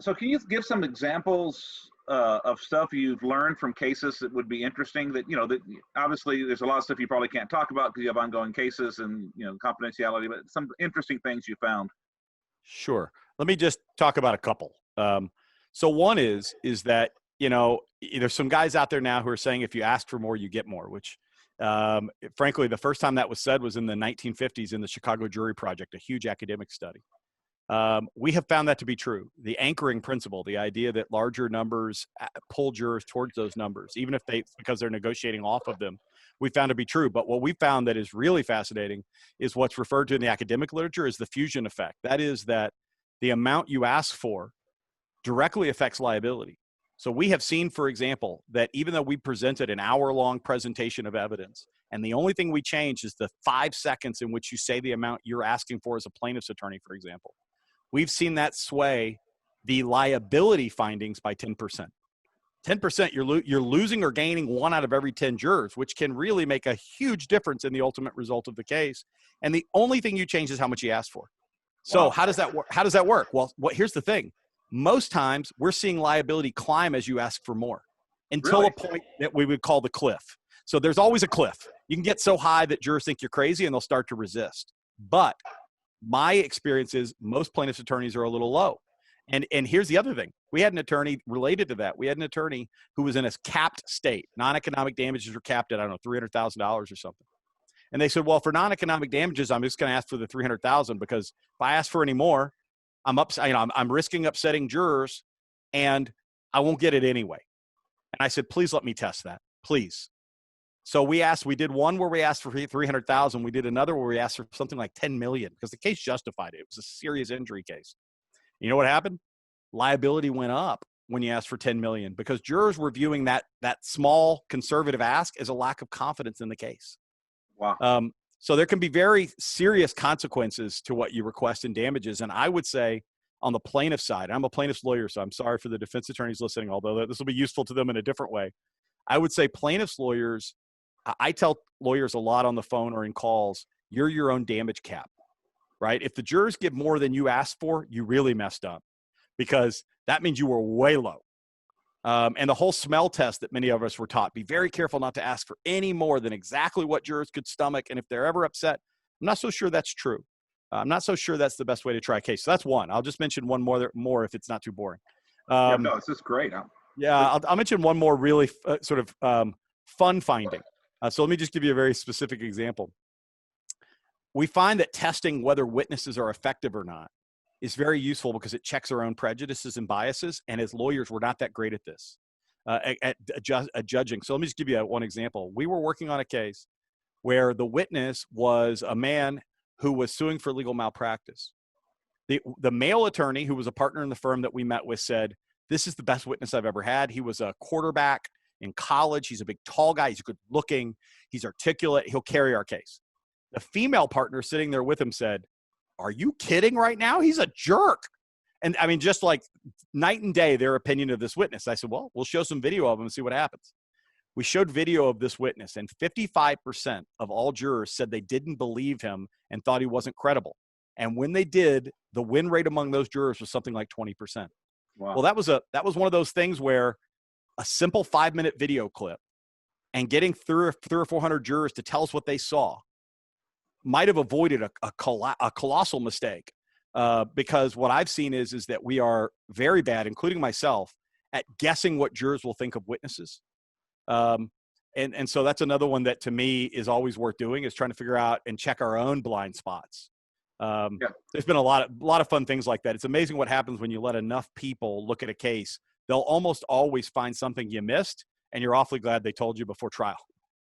So can you give some examples of stuff you've learned from cases that would be interesting? That that obviously there's a lot of stuff you probably can't talk about because you have ongoing cases and confidentiality, but some interesting things you found. Sure. Let me just talk about a couple. So one is that, there's some guys out there now who are saying if you ask for more, you get more, which frankly, the first time that was said was in the 1950s in the Chicago Jury Project, a huge academic study. We have found that to be true. The anchoring principle, the idea that larger numbers pull jurors towards those numbers, even if because they're negotiating off of them, we found to be true. But what we found that is really fascinating is what's referred to in the academic literature as the fusion effect. That is that the amount you ask for directly affects liability. So we have seen, for example, that even though we presented an hour-long presentation of evidence, and the only thing we change is the 5 seconds in which you say the amount you're asking for as a plaintiff's attorney, for example, we've seen that sway the liability findings by 10%. 10%, you're losing or gaining 1 out of every 10 jurors, which can really make a huge difference in the ultimate result of the case. And the only thing you change is how much you ask for. So Wow. how does that work? How does that work? Well, here's the thing. Most times we're seeing liability climb as you ask for more until Really? a point that we would call the cliff. So there's always a cliff. You can get so high that jurors think you're crazy and they'll start to resist. But my experience is most plaintiffs' attorneys are a little low. And here's the other thing. We had an attorney related to that. We had an attorney who was in a capped state. Non-economic damages were capped at, I don't know, $300,000 or something. And they said, well, for non-economic damages, I'm just going to ask for the $300,000 because if I ask for any more, I'm risking upsetting jurors and I won't get it anyway. And I said, please let me test that, please. So we did one where we asked for 300,000. We did another where we asked for something like 10 million because the case justified it. It was a serious injury case. You know what happened? Liability went up when you asked for 10 million because jurors were viewing that small conservative ask as a lack of confidence in the case. Wow. So there can be very serious consequences to what you request in damages. And I would say on the plaintiff side, I'm a plaintiff's lawyer, so I'm sorry for the defense attorneys listening, although this will be useful to them in a different way. I would say plaintiff's lawyers, I tell lawyers a lot on the phone or in calls, you're your own damage cap, right? If the jurors give more than you asked for, you really messed up because that means you were way low. And the whole smell test that many of us were taught, be very careful not to ask for any more than exactly what jurors could stomach. And if they're ever upset, I'm not so sure that's true. I'm not so sure that's the best way to try a case. So that's one. I'll just mention one more if it's not too boring. Yeah, no, this is great. I'll mention one more really fun finding. So let me just give you a very specific example. We find that testing whether witnesses are effective or not is very useful because it checks our own prejudices and biases. And as lawyers, we're not that great at this, at judging. So let me just give you one example. We were working on a case where the witness was a man who was suing for legal malpractice. The male attorney, who was a partner in the firm that we met with, said, this is the best witness I've ever had. He was a quarterback in college. He's a big, tall guy. He's good looking. He's articulate. He'll carry our case. The female partner sitting there with him said, are you kidding right now? He's a jerk. And I mean, just like night and day, their opinion of this witness. I said, well, we'll show some video of him and see what happens. We showed video of this witness, and 55% of all jurors said they didn't believe him and thought he wasn't credible. And when they did, the win rate among those jurors was something like 20%. Wow. Well, that was one of those things where a simple 5-minute video clip and getting 300 or 400 jurors to tell us what they saw might have avoided a colossal mistake. Because what I've seen is that we are very bad, including myself, at guessing what jurors will think of witnesses. And so that's another one that to me is always worth doing, is trying to figure out and check our own blind spots. There's been a lot of fun things like that. It's amazing what happens when you let enough people look at a case. They'll almost always find something you missed, and you're awfully glad they told you before trial.